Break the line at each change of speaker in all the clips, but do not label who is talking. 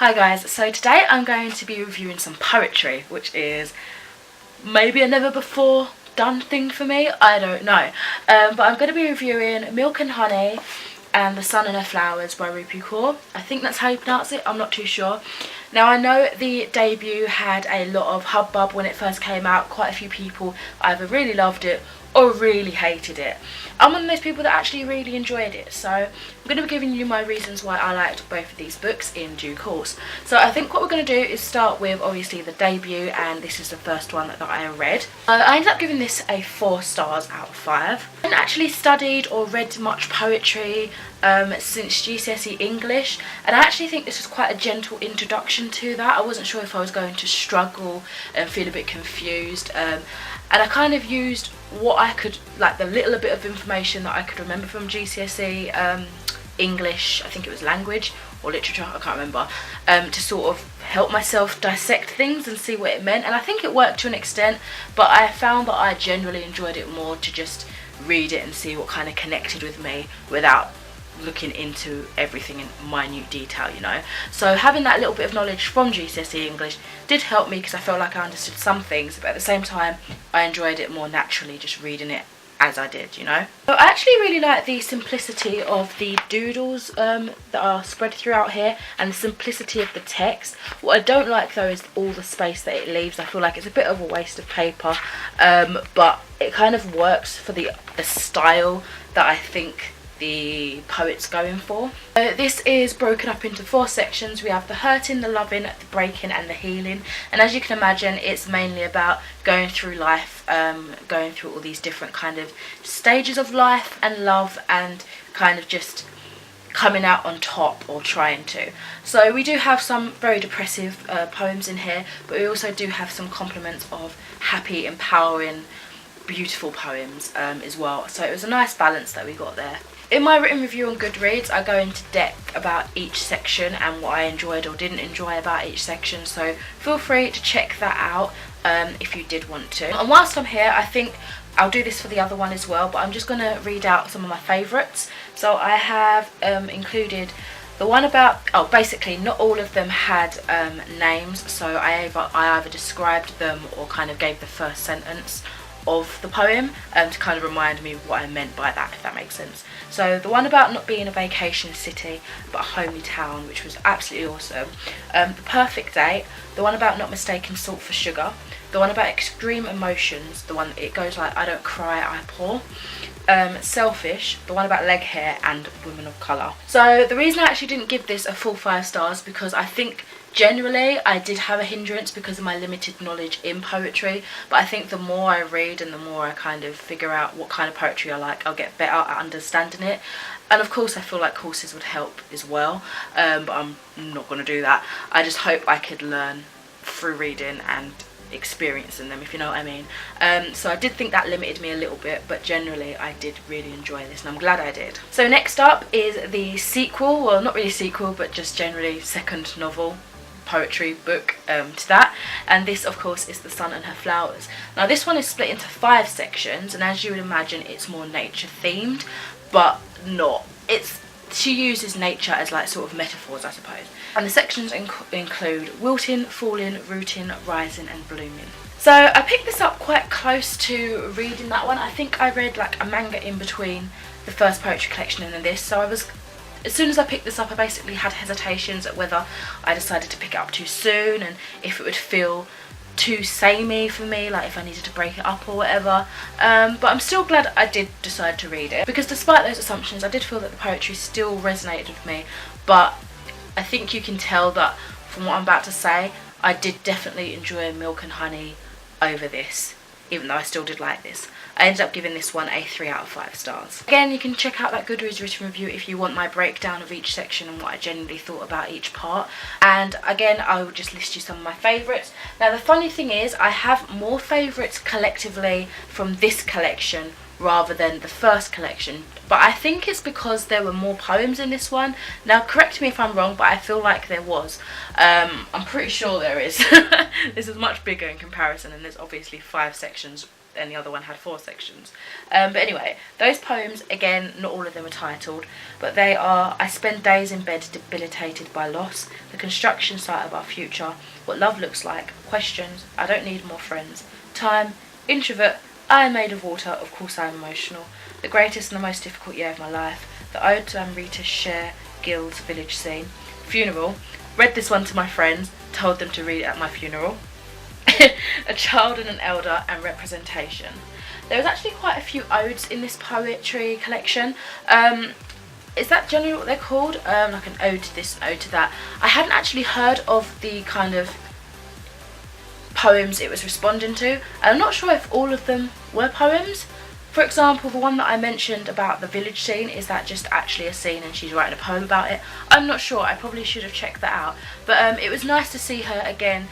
Hi guys, so today I'm going to be reviewing some poetry, which is maybe a never before done thing for me, I don't know. But I'm going to be reviewing Milk and Honey and The Sun and Her Flowers by Rupi Kaur. I think that's how you pronounce it, I'm not too sure. Now I know the debut had a lot of hubbub when it first came out. Quite a few people either really loved it or really hated it. I'm one of those people that actually really enjoyed it, so I'm going to be giving you my reasons why I liked both of these books in due course. So I think what we're going to do is start with obviously the debut, and this is the first one that I read. I ended up giving this a 4 stars out of 5. I haven't actually studied or read much poetry since GCSE English, and I actually think this was quite a gentle introduction to that. I wasn't sure if I was going to struggle and feel a bit confused, and I kind of used what I could, like the little bit of information that I could remember from GCSE English, I think it was language or literature, I can't remember, to sort of help myself dissect things and see what it meant, and I think it worked to an extent, but I found that I generally enjoyed it more to just read it and see what kind of connected with me without looking into everything in minute detail, you know. So having that little bit of knowledge from GCSE English did help me, because I felt like I understood some things, but at the same time I enjoyed it more naturally just reading it as I did, you know. So I actually really like the simplicity of the doodles that are spread throughout here, and the simplicity of the text. What I don't like though is all the space that it leaves. I feel like it's a bit of a waste of paper, but it kind of works for the style that I think the poet's going for. This is broken up into 4 sections. We have the hurting, the loving, the breaking and the healing, and as you can imagine it's mainly about going through life, going through all these different kind of stages of life and love, and kind of just coming out on top, or trying to. So we do have some very depressive poems in here, but we also do have some compliments of happy, empowering, beautiful poems as well. So it was a nice balance that we got there. In my written review on Goodreads, I go into depth about each section and what I enjoyed or didn't enjoy about each section, so feel free to check that out if you did want to. And whilst I'm here, I think I'll do this for the other one as well, but I'm just going to read out some of my favourites. So I have included the one about, basically not all of them had names, so I either described them or kind of gave the first sentence of the poem to kind of remind me what I meant by that, if that makes sense. So the one about not being a vacation city but a homely town, which was absolutely awesome. The perfect date, the one about not mistaking salt for sugar, the one about extreme emotions, the one it goes like I don't cry, I pour, selfish, the one about leg hair, and women of colour. So the reason I actually didn't give this a full 5 stars, because I think generally I did have a hindrance because of my limited knowledge in poetry, but I think the more I read and the more I kind of figure out what kind of poetry I like, I'll get better at understanding it. And of course I feel like courses would help as well, but I'm not going to do that. I just hope I could learn through reading and experiencing them, if you know what I mean. So I did think that limited me a little bit, but generally I did really enjoy this, and I'm glad I did. So next up is the sequel, well not really sequel, but just generally second novel poetry book to that, and this of course is The Sun and Her Flowers. Now this one is split into 5 sections, and as you would imagine it's more nature themed, but not. She uses nature as like sort of metaphors, I suppose. And the sections include wilting, falling, rooting, rising and blooming. So I picked this up quite close to reading that one. I think I read like a manga in between the first poetry collection and then this, so as soon as I picked this up I basically had hesitations at whether I decided to pick it up too soon and if it would feel too samey for me, like if I needed to break it up or whatever, but I'm still glad I did decide to read it, because despite those assumptions I did feel that the poetry still resonated with me. But I think you can tell that from what I'm about to say, I did definitely enjoy Milk and Honey over this, even though I still did like this. I ended up giving this one a 3 out of 5 stars. Again, you can check out that Goodreads written review if you want my breakdown of each section and what I genuinely thought about each part. And again, I will just list you some of my favourites. Now the funny thing is, I have more favourites collectively from this collection rather than the first collection, but I think it's because there were more poems in this one. Now correct me if I'm wrong, but I feel like there was. I'm pretty sure there is. This is much bigger in comparison, and there's obviously 5 sections then the other one had 4 sections. But anyway, those poems, again, not all of them are titled, but they are: I spend days in bed debilitated by loss, the construction site of our future, what love looks like, questions, I don't need more friends, time, introvert, I am made of water, of course I am emotional, the greatest and the most difficult year of my life, the ode to Amrita's share, Guild's village scene, funeral, read this one to my friends, told them to read it at my funeral, a child and an elder, and representation. There was actually quite a few odes in this poetry collection. Is that generally what they're called? Like an ode to this, an ode to that. I hadn't actually heard of the kind of poems it was responding to, and I'm not sure if all of them were poems. For example, the one that I mentioned about the village scene, is that just actually a scene and she's writing a poem about it? I'm not sure, I probably should have checked that out. But it was nice to see her again,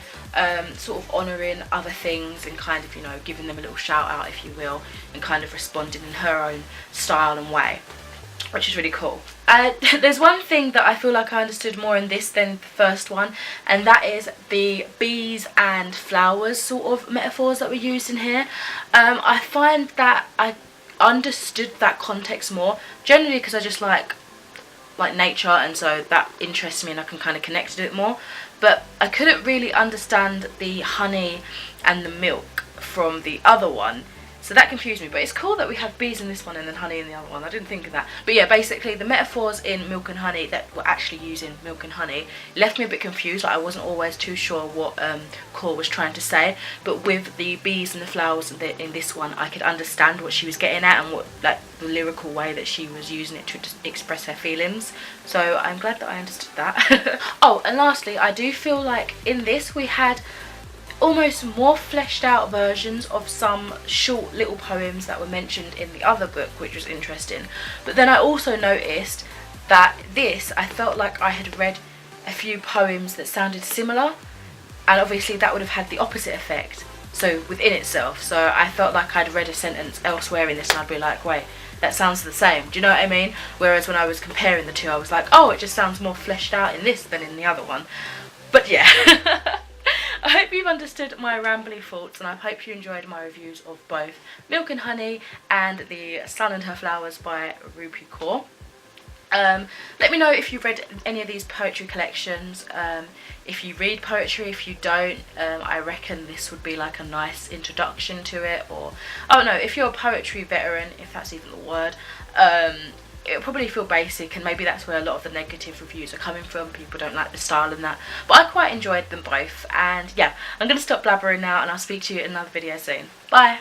sort of honouring other things and kind of, you know, giving them a little shout out, if you will, and kind of responding in her own style and way, which is really cool. There's one thing that I feel like I understood more in this than the first one, and that is the bees and flowers sort of metaphors that were used in here. I find that I understood that context more, generally because I just like nature, and so that interests me and I can kind of connect to it more. But I couldn't really understand the honey and the milk from the other one, so that confused me. But it's cool that we have bees in this one and then honey in the other one. I didn't think of that. But yeah, basically the metaphors in Milk and Honey that were actually using Milk and Honey left me a bit confused. Like, I wasn't always too sure what Kaur was trying to say. But with the bees and the flowers in this one, I could understand what she was getting at and what, like, the lyrical way that she was using it to express her feelings. So I'm glad that I understood that. Oh, and lastly, I do feel like in this we had almost more fleshed out versions of some short little poems that were mentioned in the other book, which was interesting. But then I also noticed that this, I felt like I had read a few poems that sounded similar, and obviously that would have had the opposite effect, so within itself. So I felt like I'd read a sentence elsewhere in this and I'd be like, wait, that sounds the same. Do you know what I mean? Whereas when I was comparing the two, I was like, oh, it just sounds more fleshed out in this than in the other one. But yeah. I hope you've understood my rambly thoughts, and I hope you enjoyed my reviews of both Milk and Honey and The Sun and Her Flowers by Rupi Kaur. Let me know if you've read any of these poetry collections, if you read poetry. If you don't, I reckon this would be like a nice introduction to it. Or, oh no, if you're a poetry veteran, if that's even the word, it'll probably feel basic, and maybe that's where a lot of the negative reviews are coming from. People don't like the style and that, but I quite enjoyed them both. And yeah, I'm going to stop blabbering now, and I'll speak to you in another video soon. Bye!